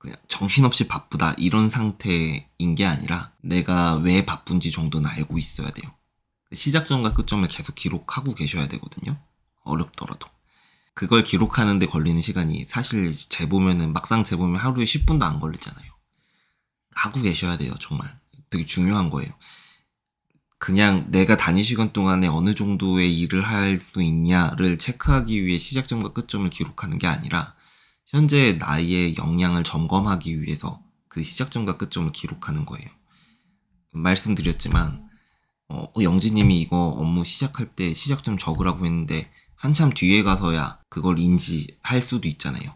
그냥 정신없이 바쁘다 이런 상태인 게 아니라 내가 왜 바쁜지 정도는 알고 있어야 돼요. 시작점과 끝점을 계속 기록하고 계셔야 되거든요. 어렵더라도. 그걸 기록하는데 걸리는 시간이 사실 재보면은 막상 재보면 하루에 10분도 안 걸리잖아요. 하고 계셔야 돼요, 정말. 되게 중요한 거예요. 그냥 내가 단위 시간 동안에 어느 정도의 일을 할 수 있냐를 체크하기 위해 시작점과 끝점을 기록하는 게 아니라 현재 나의 역량을 점검하기 위해서 그 시작점과 끝점을 기록하는 거예요. 말씀드렸지만 영지님이 이거 업무 시작할 때 시작점 적으라고 했는데 한참 뒤에 가서야 그걸 인지할 수도 있잖아요.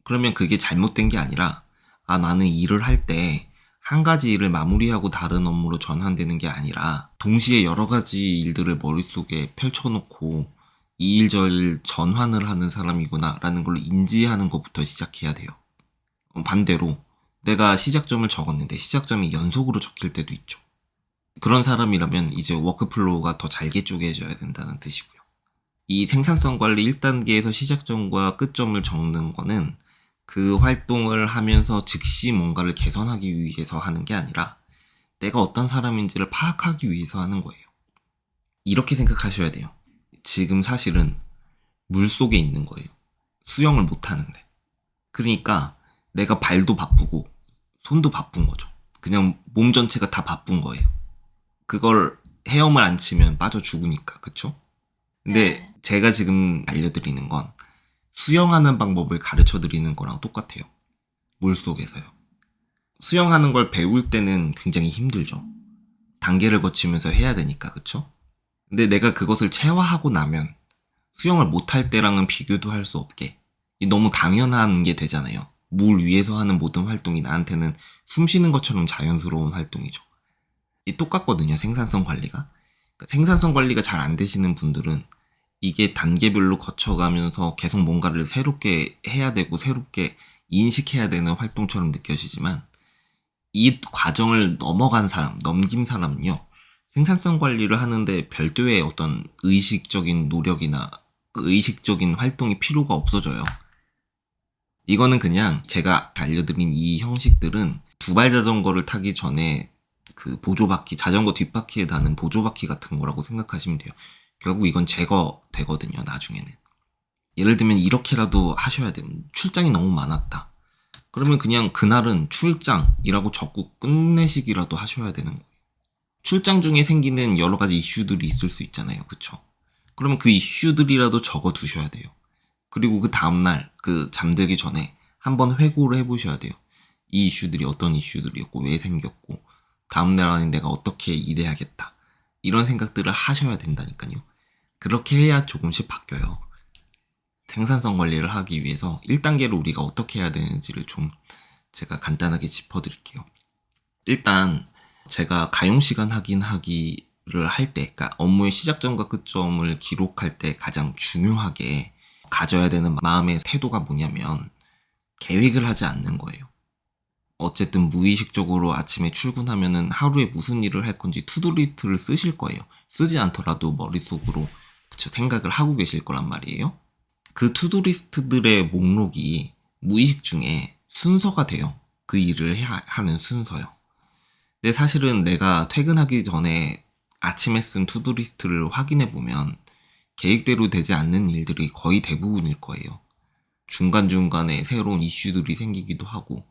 그러면 그게 잘못된 게 아니라 나는 일을 할 때 한 가지 일을 마무리하고 다른 업무로 전환되는 게 아니라 동시에 여러 가지 일들을 머릿속에 펼쳐놓고 이 일 저 일 전환을 하는 사람이구나 라는 걸 인지하는 것부터 시작해야 돼요. 반대로 내가 시작점을 적었는데 시작점이 연속으로 적힐 때도 있죠. 그런 사람이라면 이제 워크플로우가 더 잘게 쪼개져야 된다는 뜻이고요. 이 생산성 관리 1단계에서 시작점과 끝점을 적는 거는 그 활동을 하면서 즉시 뭔가를 개선하기 위해서 하는 게 아니라 내가 어떤 사람인지를 파악하기 위해서 하는 거예요. 이렇게 생각하셔야 돼요. 지금 사실은 물 속에 있는 거예요. 수영을 못 하는데. 그러니까 내가 발도 바쁘고 손도 바쁜 거죠. 그냥 몸 전체가 다 바쁜 거예요. 그걸 헤엄을 안 치면 빠져 죽으니까, 그쵸? 근데 제가 지금 알려드리는 건 수영하는 방법을 가르쳐 드리는 거랑 똑같아요. 물속에서요. 수영하는 걸 배울 때는 굉장히 힘들죠. 단계를 거치면서 해야 되니까, 그쵸? 근데 내가 그것을 체화하고 나면 수영을 못할 때랑은 비교도 할 수 없게 너무 당연한 게 되잖아요. 물 위에서 하는 모든 활동이 나한테는 숨 쉬는 것처럼 자연스러운 활동이죠. 똑같거든요, 생산성 관리가. 그러니까 생산성 관리가 잘 안 되시는 분들은 이게 단계별로 거쳐가면서 계속 뭔가를 새롭게 해야 되고 새롭게 인식해야 되는 활동처럼 느껴지지만 이 과정을 넘어간 사람, 넘긴 사람은요, 생산성 관리를 하는데 별도의 어떤 의식적인 노력이나 의식적인 활동이 필요가 없어져요. 이거는 그냥 제가 알려드린 이 형식들은 두발 자전거를 타기 전에 그 보조바퀴, 자전거 뒷바퀴에 다는 보조바퀴 같은 거라고 생각하시면 돼요. 결국 이건 제거되거든요, 나중에는. 예를 들면 이렇게라도 하셔야 돼요. 출장이 너무 많았다. 그러면 그냥 그날은 출장이라고 적고 끝내시기라도 하셔야 되는 거예요. 출장 중에 생기는 여러 가지 이슈들이 있을 수 있잖아요. 그쵸? 그러면 그 이슈들이라도 적어 두셔야 돼요. 그리고 그 다음날 그 잠들기 전에 한번 회고를 해보셔야 돼요. 이 이슈들이 어떤 이슈들이었고 왜 생겼고 다음날 안에 내가 어떻게 일해야겠다. 이런 생각들을 하셔야 된다니까요. 그렇게 해야 조금씩 바뀌어요. 생산성 관리를 하기 위해서 1단계로 우리가 어떻게 해야 되는지를 좀 제가 간단하게 짚어드릴게요. 일단 제가 가용시간 확인하기를 할 때, 그러니까 업무의 시작점과 끝점을 기록할 때 가장 중요하게 가져야 되는 마음의 태도가 뭐냐면 계획을 하지 않는 거예요. 어쨌든 무의식적으로 아침에 출근하면은 하루에 무슨 일을 할 건지 투두리스트를 쓰실 거예요. 쓰지 않더라도 머릿속으로 그쵸, 생각을 하고 계실 거란 말이에요. 그 투두리스트들의 목록이 무의식 중에 순서가 돼요. 그 일을 해야 하는 순서요. 근데 사실은 내가 퇴근하기 전에 아침에 쓴 투두리스트를 확인해 보면 계획대로 되지 않는 일들이 거의 대부분일 거예요. 중간중간에 새로운 이슈들이 생기기도 하고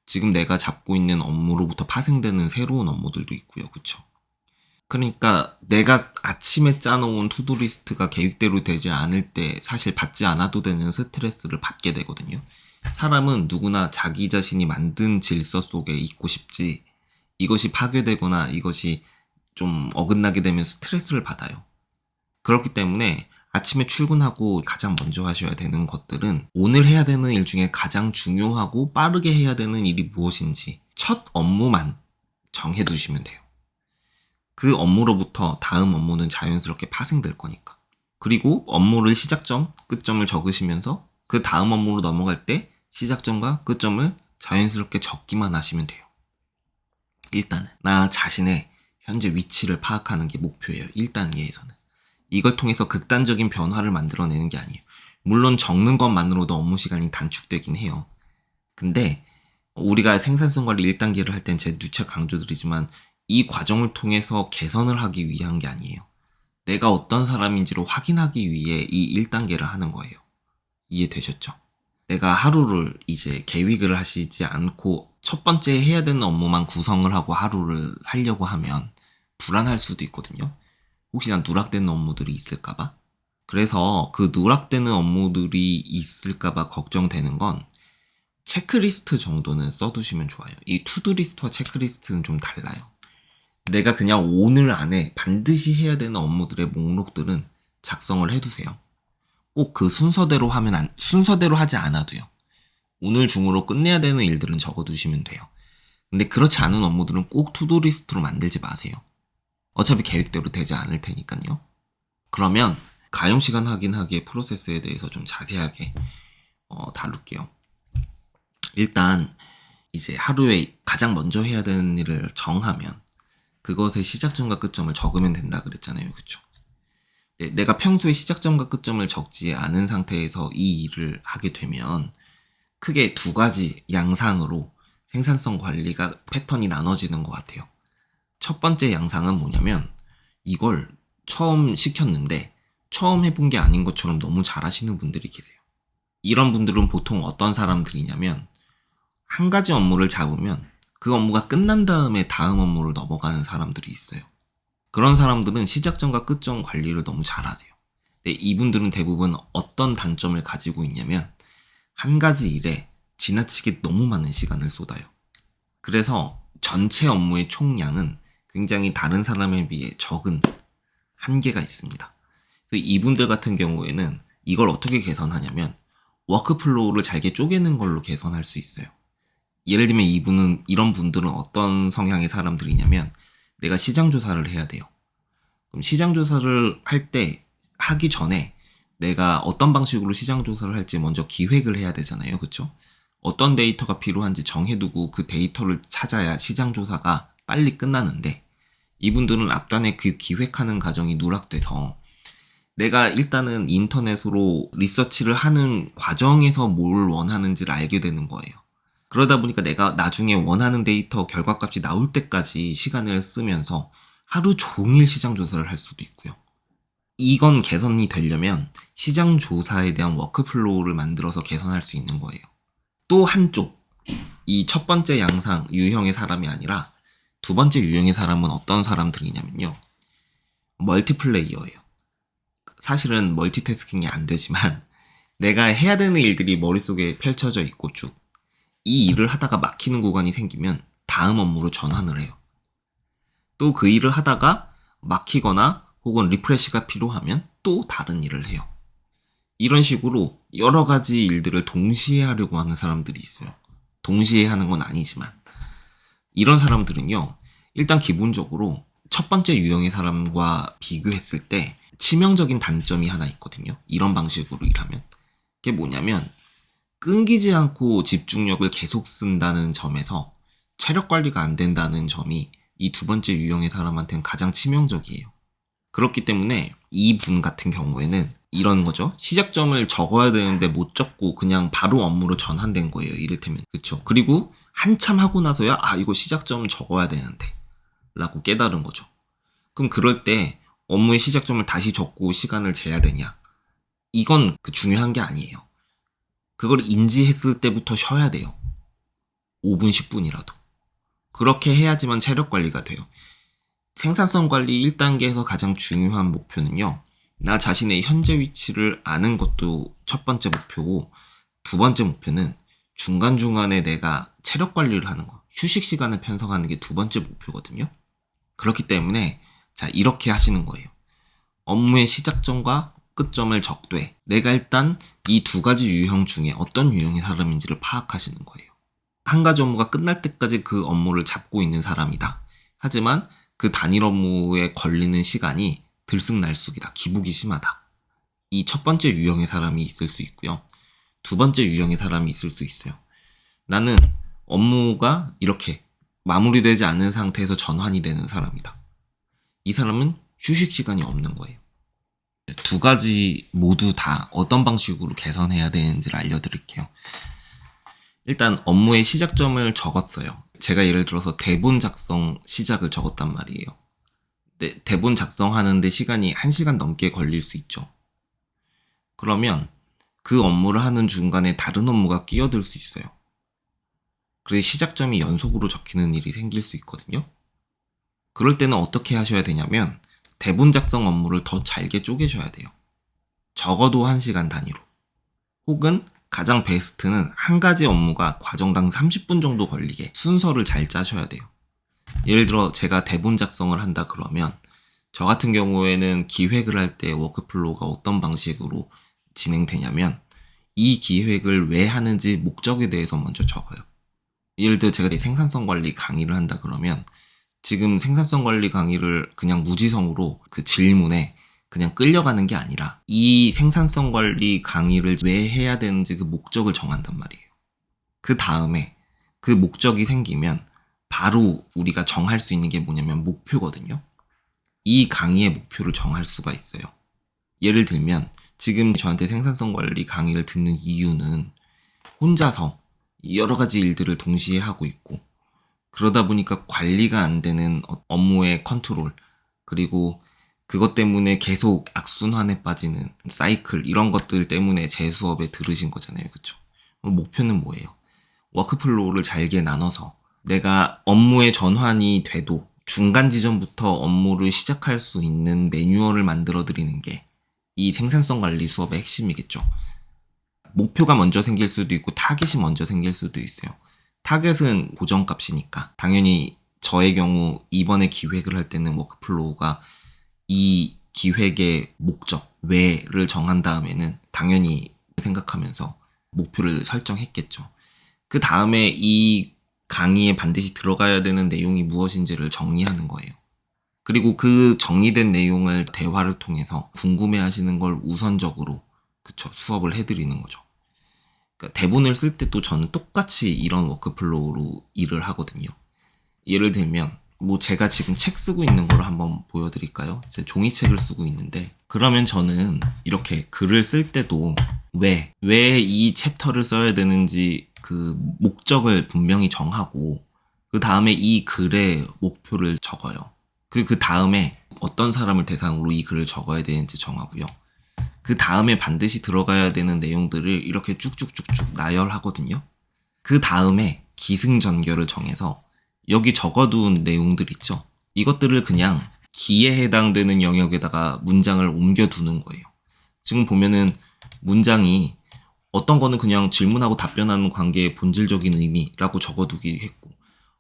지금 내가 잡고 있는 업무로부터 파생되는 새로운 업무들도 있고요. 그쵸? 그러니까 내가 아침에 짜놓은 투두리스트가 계획대로 되지 않을 때 사실 받지 않아도 되는 스트레스를 받게 되거든요. 사람은 누구나 자기 자신이 만든 질서 속에 있고 싶지 이것이 파괴되거나 이것이 좀 어긋나게 되면 스트레스를 받아요. 그렇기 때문에 아침에 출근하고 가장 먼저 하셔야 되는 것들은 오늘 해야 되는 일 중에 가장 중요하고 빠르게 해야 되는 일이 무엇인지 첫 업무만 정해두시면 돼요. 그 업무로부터 다음 업무는 자연스럽게 파생될 거니까. 그리고 업무를 시작점, 끝점을 적으시면서 그 다음 업무로 넘어갈 때 시작점과 끝점을 자연스럽게 적기만 하시면 돼요. 일단은 나 자신의 현재 위치를 파악하는 게 목표예요. 1단계에서는. 이걸 통해서 극단적인 변화를 만들어내는 게 아니에요. 물론 적는 것만으로도 업무 시간이 단축되긴 해요. 근데 우리가 생산성 관리 1단계를 할 땐 제 누차 강조드리지만 이 과정을 통해서 개선을 하기 위한 게 아니에요. 내가 어떤 사람인지를 확인하기 위해 이 1단계를 하는 거예요. 이해되셨죠? 내가 하루를 이제 계획을 하시지 않고 첫 번째 해야 되는 업무만 구성을 하고 하루를 살려고 하면 불안할 수도 있거든요. 혹시나 누락되는 업무들이 있을까봐. 그래서 그 누락되는 업무들이 있을까봐 걱정되는 건 체크리스트 정도는 써두시면 좋아요. 이 투두리스트와 체크리스트는 좀 달라요. 내가 그냥 오늘 안에 반드시 해야 되는 업무들의 목록들은 작성을 해두세요. 꼭 그 순서대로 하지 않아도요. 오늘 중으로 끝내야 되는 일들은 적어두시면 돼요. 근데 그렇지 않은 업무들은 꼭 투두리스트로 만들지 마세요. 어차피 계획대로 되지 않을 테니까요. 그러면 가용시간 확인하기의 프로세스에 대해서 좀 자세하게 다룰게요. 일단 이제 하루에 가장 먼저 해야 되는 일을 정하면 그것의 시작점과 끝점을 적으면 된다 그랬잖아요. 그쵸? 네, 내가 평소에 시작점과 끝점을 적지 않은 상태에서 이 일을 하게 되면 크게 두 가지 양상으로 생산성 관리가 패턴이 나눠지는 것 같아요. 첫 번째 양상은 뭐냐면 이걸 처음 시켰는데 처음 해본 게 아닌 것처럼 너무 잘하시는 분들이 계세요. 이런 분들은 보통 어떤 사람들이냐면 한 가지 업무를 잡으면 그 업무가 끝난 다음에 다음 업무를 넘어가는 사람들이 있어요. 그런 사람들은 시작점과 끝점 관리를 너무 잘하세요. 근데 이분들은 대부분 어떤 단점을 가지고 있냐면 한 가지 일에 지나치게 너무 많은 시간을 쏟아요. 그래서 전체 업무의 총량은 굉장히 다른 사람에 비해 적은 한계가 있습니다. 그래서 이분들 같은 경우에는 이걸 어떻게 개선하냐면 워크플로우를 잘게 쪼개는 걸로 개선할 수 있어요. 예를 들면 이런 분들은 어떤 성향의 사람들이냐면 내가 시장 조사를 해야 돼요. 그럼 시장 조사를 하기 전에 내가 어떤 방식으로 시장 조사를 할지 먼저 기획을 해야 되잖아요. 그쵸? 어떤 데이터가 필요한지 정해두고 그 데이터를 찾아야 시장 조사가 빨리 끝나는데 이분들은 앞단에 그 기획하는 과정이 누락돼서 내가 일단은 인터넷으로 리서치를 하는 과정에서 뭘 원하는지를 알게 되는 거예요. 그러다 보니까 내가 나중에 원하는 데이터 결과값이 나올 때까지 시간을 쓰면서 하루 종일 시장 조사를 할 수도 있고요. 이건 개선이 되려면 시장 조사에 대한 워크플로우를 만들어서 개선할 수 있는 거예요. 또 한쪽, 이 첫 번째 양상 유형의 사람이 아니라 두 번째 유형의 사람은 어떤 사람들이냐면요. 멀티플레이어예요. 사실은 멀티태스킹이 안 되지만 내가 해야 되는 일들이 머릿속에 펼쳐져 있고 쭉 이 일을 하다가 막히는 구간이 생기면 다음 업무로 전환을 해요. 또 그 일을 하다가 막히거나 혹은 리프레시가 필요하면 또 다른 일을 해요. 이런 식으로 여러 가지 일들을 동시에 하려고 하는 사람들이 있어요. 동시에 하는 건 아니지만 이런 사람들은요. 일단 기본적으로 첫 번째 유형의 사람과 비교했을 때 치명적인 단점이 하나 있거든요. 이런 방식으로 일하면. 그게 뭐냐면 끊기지 않고 집중력을 계속 쓴다는 점에서 체력 관리가 안 된다는 점이 이 두 번째 유형의 사람한테는 가장 치명적이에요. 그렇기 때문에 이분 같은 경우에는 이런 거죠. 시작점을 적어야 되는데 못 적고 그냥 바로 업무로 전환된 거예요. 이를테면. 그쵸. 그리고 한참 하고 나서야 이거 시작점 적어야 되는데 라고 깨달은 거죠. 그럼 그럴 때 업무의 시작점을 다시 적고 시간을 재야 되냐? 이건 중요한 게 아니에요. 그걸 인지했을 때부터 쉬어야 돼요. 5분, 10분이라도. 그렇게 해야지만 체력 관리가 돼요. 생산성 관리 1단계에서 가장 중요한 목표는요. 나 자신의 현재 위치를 아는 것도 첫 번째 목표고 두 번째 목표는 중간중간에 내가 체력 관리를 하는 거, 휴식 시간을 편성하는 게 두 번째 목표거든요. 그렇기 때문에 자 이렇게 하시는 거예요. 업무의 시작점과 끝점을 적되 내가 일단 이 두 가지 유형 중에 어떤 유형의 사람인지를 파악하시는 거예요. 한 가지 업무가 끝날 때까지 그 업무를 잡고 있는 사람이다. 하지만 그 단일 업무에 걸리는 시간이 들쑥날쑥이다. 기복이 심하다. 이 첫 번째 유형의 사람이 있을 수 있고요. 두 번째 유형의 사람이 있을 수 있어요. 나는 업무가 이렇게 마무리되지 않은 상태에서 전환이 되는 사람이다. 이 사람은 휴식 시간이 없는 거예요. 두 가지 모두 다 어떤 방식으로 개선해야 되는지를 알려드릴게요. 일단 업무의 시작점을 적었어요. 제가 예를 들어서 대본 작성 시작을 적었단 말이에요. 근데 대본 작성하는데 시간이 1시간 넘게 걸릴 수 있죠. 그러면 그 업무를 하는 중간에 다른 업무가 끼어들 수 있어요. 그래서 시작점이 연속으로 적히는 일이 생길 수 있거든요. 그럴 때는 어떻게 하셔야 되냐면 대본 작성 업무를 더 잘게 쪼개셔야 돼요. 적어도 1시간 단위로. 혹은 가장 베스트는 한 가지 업무가 과정당 30분 정도 걸리게 순서를 잘 짜셔야 돼요. 예를 들어 제가 대본 작성을 한다 그러면 저 같은 경우에는 기획을 할 때 워크플로우가 어떤 방식으로 진행되냐면 이 기획을 왜 하는지 목적에 대해서 먼저 적어요. 예를 들어 제가 생산성 관리 강의를 한다 그러면 지금 생산성 관리 강의를 그냥 무지성으로 그 질문에 그냥 끌려가는 게 아니라 이 생산성 관리 강의를 왜 해야 되는지 그 목적을 정한단 말이에요. 그 다음에 그 목적이 생기면 바로 우리가 정할 수 있는 게 뭐냐면 목표거든요. 이 강의의 목표를 정할 수가 있어요. 예를 들면 지금 저한테 생산성 관리 강의를 듣는 이유는 혼자서 여러 가지 일들을 동시에 하고 있고 그러다 보니까 관리가 안 되는 업무의 컨트롤 그리고 그것 때문에 계속 악순환에 빠지는 사이클 이런 것들 때문에 제 수업에 들으신 거잖아요. 그쵸? 목표는 뭐예요? 워크플로우를 잘게 나눠서 내가 업무의 전환이 돼도 중간 지점부터 업무를 시작할 수 있는 매뉴얼을 만들어 드리는 게 이 생산성 관리 수업의 핵심이겠죠. 목표가 먼저 생길 수도 있고 타겟이 먼저 생길 수도 있어요. 타겟은 고정값이니까 당연히 저의 경우 이번에 기획을 할 때는 워크플로우가 이 기획의 목적, 왜를 정한 다음에는 당연히 생각하면서 목표를 설정했겠죠. 그 다음에 이 강의에 반드시 들어가야 되는 내용이 무엇인지를 정리하는 거예요. 그리고 그 정리된 내용을 대화를 통해서 궁금해 하시는 걸 우선적으로 수업을 해드리는 거죠. 그러니까 대본을 쓸 때도 저는 똑같이 이런 워크플로우로 일을 하거든요. 예를 들면 뭐 제가 지금 책 쓰고 있는 걸 한번 보여드릴까요? 제 종이책을 쓰고 있는데 그러면 저는 이렇게 글을 쓸 때도 왜 이 챕터를 써야 되는지 그 목적을 분명히 정하고 그 다음에 이 글의 목표를 적어요. 그리고 그 다음에 어떤 사람을 대상으로 이 글을 적어야 되는지 정하고요. 그 다음에 반드시 들어가야 되는 내용들을 이렇게 쭉쭉쭉쭉 나열하거든요. 그 다음에 기승전결을 정해서 여기 적어둔 내용들 있죠. 이것들을 그냥 기에 해당되는 영역에다가 문장을 옮겨두는 거예요. 지금 보면은 문장이 어떤 거는 그냥 질문하고 답변하는 관계의 본질적인 의미라고 적어두기 했고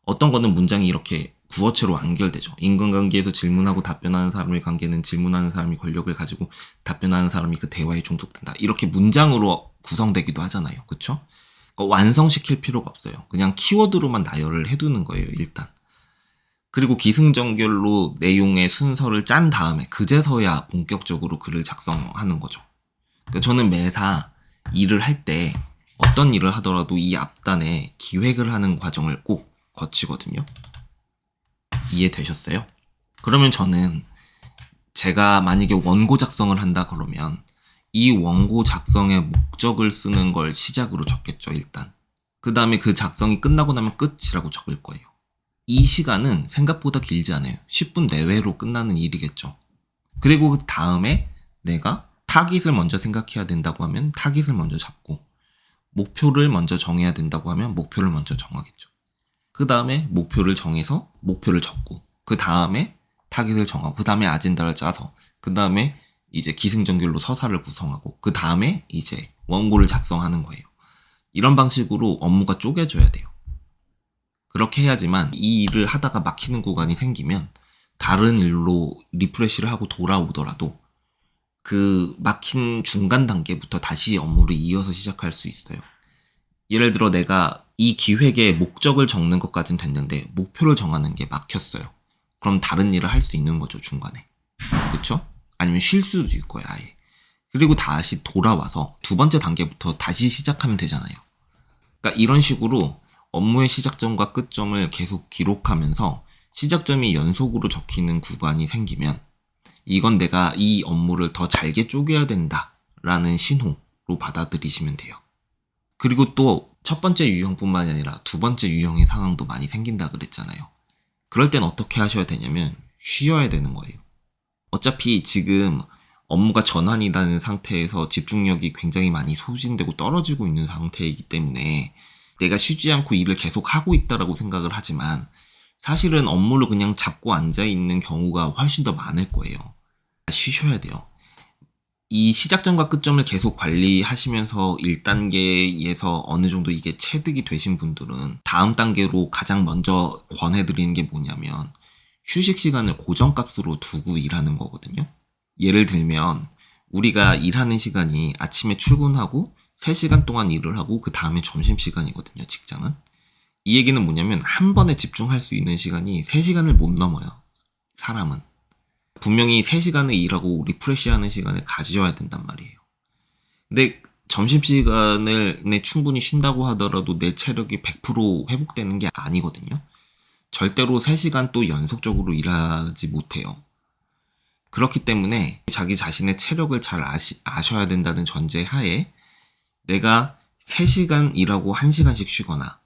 어떤 거는 문장이 이렇게 구어체로 완결되죠. 인간관계에서 질문하고 답변하는 사람의 관계는 질문하는 사람이 권력을 가지고 답변하는 사람이 그 대화에 종속된다. 이렇게 문장으로 구성되기도 하잖아요. 그쵸? 그러니까 완성시킬 필요가 없어요. 그냥 키워드로만 나열을 해두는 거예요. 일단. 그리고 기승전결로 내용의 순서를 짠 다음에 그제서야 본격적으로 글을 작성하는 거죠. 그러니까 저는 매사 일을 할 때 어떤 일을 하더라도 이 앞단에 기획을 하는 과정을 꼭 거치거든요. 이해되셨어요? 그러면 저는 제가 만약에 원고 작성을 한다 그러면 이 원고 작성의 목적을 쓰는 걸 시작으로 적겠죠, 일단. 그 다음에 그 작성이 끝나고 나면 끝이라고 적을 거예요. 이 시간은 생각보다 길지 않아요. 10분 내외로 끝나는 일이겠죠. 그리고 그 다음에 내가 타깃을 먼저 생각해야 된다고 하면 타깃을 먼저 잡고 목표를 먼저 정해야 된다고 하면 목표를 먼저 정하겠죠. 그 다음에 목표를 정해서 목표를 적고 그 다음에 타깃을 정하고 그 다음에 아젠다를 짜서 그 다음에 이제 기승전결로 서사를 구성하고 그 다음에 이제 원고를 작성하는 거예요. 이런 방식으로 업무가 쪼개져야 돼요. 그렇게 해야지만 이 일을 하다가 막히는 구간이 생기면 다른 일로 리프레시를 하고 돌아오더라도 그 막힌 중간 단계부터 다시 업무를 이어서 시작할 수 있어요. 예를 들어 내가 이 기획의 목적을 적는 것까진 됐는데 목표를 정하는 게 막혔어요. 그럼 다른 일을 할 수 있는 거죠, 중간에. 그쵸? 아니면 쉴 수도 있고요, 아예. 그리고 다시 돌아와서 두 번째 단계부터 다시 시작하면 되잖아요. 그러니까 이런 식으로 업무의 시작점과 끝점을 계속 기록하면서 시작점이 연속으로 적히는 구간이 생기면 이건 내가 이 업무를 더 잘게 쪼개야 된다라는 신호로 받아들이시면 돼요. 그리고 또 첫 번째 유형뿐만이 아니라 두 번째 유형의 상황도 많이 생긴다 그랬잖아요. 그럴 땐 어떻게 하셔야 되냐면 쉬어야 되는 거예요. 어차피 지금 업무가 전환이라는 상태에서 집중력이 굉장히 많이 소진되고 떨어지고 있는 상태이기 때문에 내가 쉬지 않고 일을 계속 하고 있다라고 생각을 하지만 사실은 업무를 그냥 잡고 앉아 있는 경우가 훨씬 더 많을 거예요. 쉬셔야 돼요. 이 시작점과 끝점을 계속 관리하시면서 1단계에서 어느 정도 이게 체득이 되신 분들은 다음 단계로 가장 먼저 권해드리는 게 뭐냐면 휴식 시간을 고정값으로 두고 일하는 거거든요. 예를 들면 우리가 일하는 시간이 아침에 출근하고 3시간 동안 일을 하고 그 다음에 점심시간이거든요, 직장은. 이 얘기는 뭐냐면 한 번에 집중할 수 있는 시간이 3시간을 못 넘어요, 사람은. 분명히 3시간을 일하고 리프레시하는 시간을 가져야 된단 말이에요. 근데 점심시간을 충분히 쉰다고 하더라도 내 체력이 100% 회복되는 게 아니거든요. 절대로 3시간 또 연속적으로 일하지 못해요. 그렇기 때문에 자기 자신의 체력을 잘 아셔야 된다는 전제 하에 내가 3시간 일하고 1시간씩 쉬거나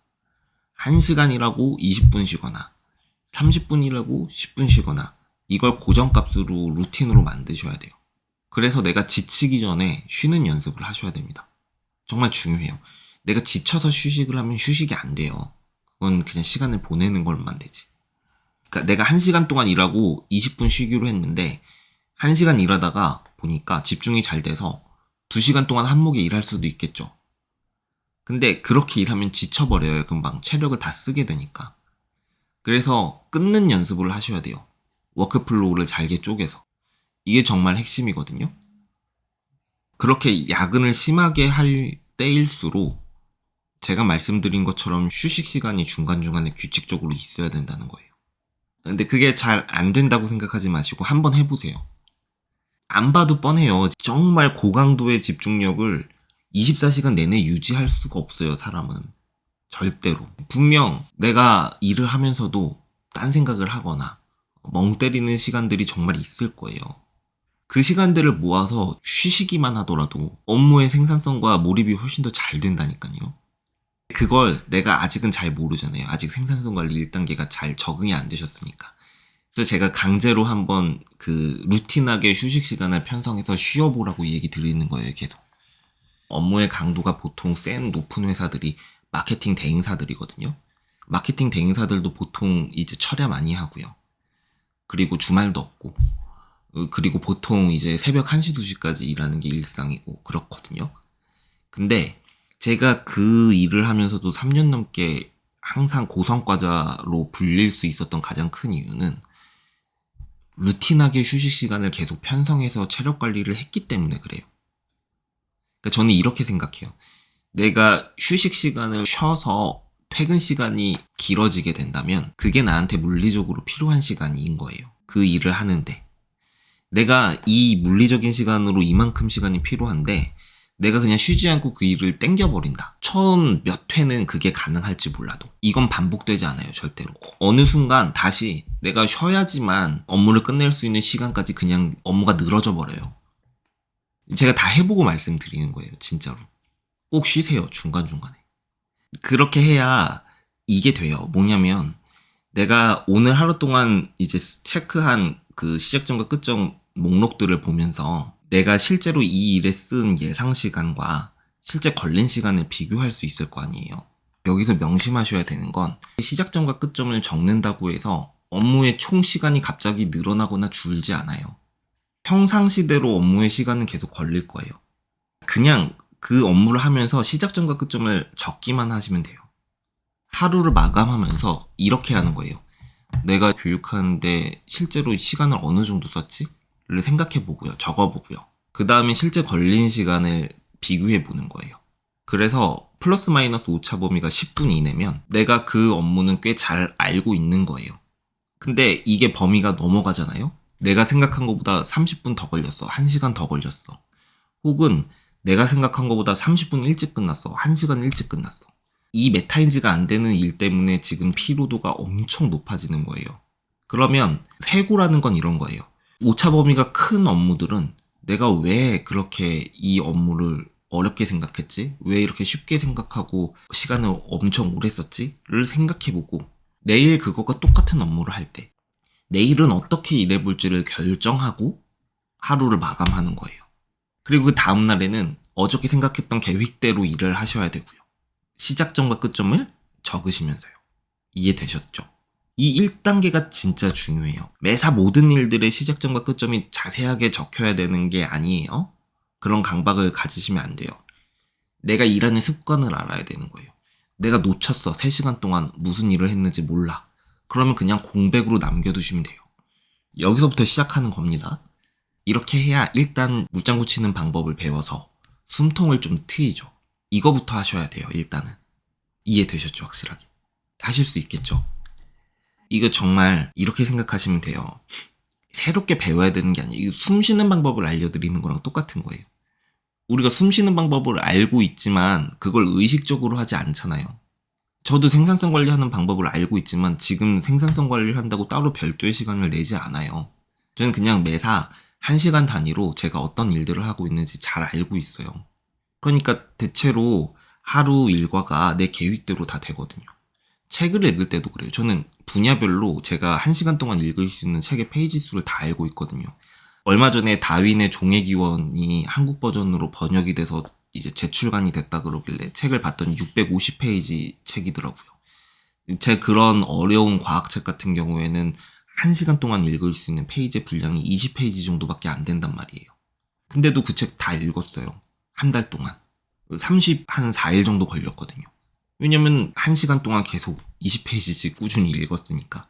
1시간 일하고 20분 쉬거나 30분 일하고 10분 쉬거나 이걸 고정값으로 루틴으로 만드셔야 돼요. 그래서 내가 지치기 전에 쉬는 연습을 하셔야 됩니다. 정말 중요해요. 내가 지쳐서 휴식을 하면 휴식이 안 돼요. 그건 그냥 시간을 보내는 걸만 되지. 그러니까 내가 1시간 동안 일하고 20분 쉬기로 했는데 1시간 일하다가 보니까 집중이 잘 돼서 2시간 동안 한목에 일할 수도 있겠죠. 근데 그렇게 일하면 지쳐버려요. 금방 체력을 다 쓰게 되니까. 그래서 끊는 연습을 하셔야 돼요. 워크플로우를 잘게 쪼개서. 이게 정말 핵심이거든요. 그렇게 야근을 심하게 할 때일수록 제가 말씀드린 것처럼 휴식 시간이 중간중간에 규칙적으로 있어야 된다는 거예요. 근데 그게 잘 안 된다고 생각하지 마시고 한번 해보세요. 안 봐도 뻔해요. 정말 고강도의 집중력을 24시간 내내 유지할 수가 없어요, 사람은. 절대로. 분명 내가 일을 하면서도 딴 생각을 하거나 멍 때리는 시간들이 정말 있을 거예요. 그 시간들을 모아서 쉬시기만 하더라도 업무의 생산성과 몰입이 훨씬 더 잘 된다니까요. 그걸 내가 아직은 잘 모르잖아요. 아직 생산성 관리 1단계가 잘 적응이 안 되셨으니까. 그래서 제가 강제로 한번 그 루틴하게 휴식 시간을 편성해서 쉬어보라고 얘기 드리는 거예요, 계속. 업무의 강도가 보통 센 높은 회사들이 마케팅 대행사들이거든요. 마케팅 대행사들도 보통 이제 철야 많이 하고요. 그리고 주말도 없고, 그리고 보통 이제 새벽 1시, 2시까지 일하는 게 일상이고 그렇거든요. 근데 제가 그 일을 하면서도 3년 넘게 항상 고성과자로 불릴 수 있었던 가장 큰 이유는 루틴하게 휴식 시간을 계속 편성해서 체력 관리를 했기 때문에 그래요. 그러니까 저는 이렇게 생각해요. 내가 휴식 시간을 쉬어서 퇴근 시간이 길어지게 된다면 그게 나한테 물리적으로 필요한 시간인 거예요. 그 일을 하는데. 내가 이 물리적인 시간으로 이만큼 시간이 필요한데 내가 그냥 쉬지 않고 그 일을 땡겨버린다. 처음 몇 회는 그게 가능할지 몰라도 이건 반복되지 않아요, 절대로. 어느 순간 다시 내가 쉬어야지만 업무를 끝낼 수 있는 시간까지 그냥 업무가 늘어져 버려요. 제가 다 해보고 말씀드리는 거예요, 진짜로. 꼭 쉬세요, 중간중간에. 그렇게 해야 이게 돼요. 뭐냐면 내가 오늘 하루 동안 이제 체크한 그 시작점과 끝점 목록들을 보면서 내가 실제로 이 일에 쓴 예상 시간과 실제 걸린 시간을 비교할 수 있을 거 아니에요. 여기서 명심하셔야 되는 건 시작점과 끝점을 적는다고 해서 업무의 총 시간이 갑자기 늘어나거나 줄지 않아요. 평상시대로 업무의 시간은 계속 걸릴 거예요. 그냥 그 업무를 하면서 시작점과 끝점을 적기만 하시면 돼요. 하루를 마감하면서 이렇게 하는 거예요. 내가 교육하는데 실제로 시간을 어느 정도 썼지? 를 생각해보고요. 적어보고요. 그 다음에 실제 걸린 시간을 비교해보는 거예요. 그래서 플러스 마이너스 오차 범위가 10분 이내면 내가 그 업무는 꽤 잘 알고 있는 거예요. 근데 이게 범위가 넘어가잖아요? 내가 생각한 것보다 30분 더 걸렸어. 1시간 더 걸렸어. 혹은 내가 생각한 것보다 30분 일찍 끝났어. 1시간 일찍 끝났어. 이 메타인지가 안 되는 일 때문에 지금 피로도가 엄청 높아지는 거예요. 그러면 회고라는 건 이런 거예요. 오차 범위가 큰 업무들은 내가 왜 그렇게 이 업무를 어렵게 생각했지? 왜 이렇게 쉽게 생각하고 시간을 엄청 오래 썼지?를 생각해보고 내일 그것과 똑같은 업무를 할 때 내일은 어떻게 일해볼지를 결정하고 하루를 마감하는 거예요. 그리고 그 다음날에는 어저께 생각했던 계획대로 일을 하셔야 되고요. 시작점과 끝점을 적으시면서요. 이해되셨죠? 이 1단계가 진짜 중요해요. 매사 모든 일들의 시작점과 끝점이 자세하게 적혀야 되는 게 아니에요. 그런 강박을 가지시면 안 돼요. 내가 일하는 습관을 알아야 되는 거예요. 내가 놓쳤어. 3시간 동안 무슨 일을 했는지 몰라. 그러면 그냥 공백으로 남겨두시면 돼요. 여기서부터 시작하는 겁니다. 이렇게 해야 일단 물장구 치는 방법을 배워서 숨통을 좀 트이죠. 이거부터 하셔야 돼요, 일단은. 이해되셨죠, 확실하게? 하실 수 있겠죠? 이거 정말 이렇게 생각하시면 돼요. 새롭게 배워야 되는 게 아니에요. 숨 쉬는 방법을 알려드리는 거랑 똑같은 거예요. 우리가 숨 쉬는 방법을 알고 있지만 그걸 의식적으로 하지 않잖아요. 저도 생산성 관리하는 방법을 알고 있지만 지금 생산성 관리를 한다고 따로 별도의 시간을 내지 않아요. 저는 그냥 매사 1시간 단위로 제가 어떤 일들을 하고 있는지 잘 알고 있어요. 그러니까 대체로 하루 일과가 내 계획대로 다 되거든요. 책을 읽을 때도 그래요. 저는 분야별로 제가 1시간 동안 읽을 수 있는 책의 페이지 수를 다 알고 있거든요. 얼마 전에 다윈의 종의 기원이 한국 버전으로 번역이 돼서 이제 재출간이 됐다 그러길래 책을 봤더니 650페이지 책이더라고요. 제 그런 어려운 과학책 같은 경우에는 1시간 동안 읽을 수 있는 페이지 분량이 20페이지 정도밖에 안 된단 말이에요. 근데도 그 책 다 읽었어요. 한 달 동안. 한 4일 정도 걸렸거든요. 왜냐면 1시간 동안 계속 20페이지씩 꾸준히 읽었으니까.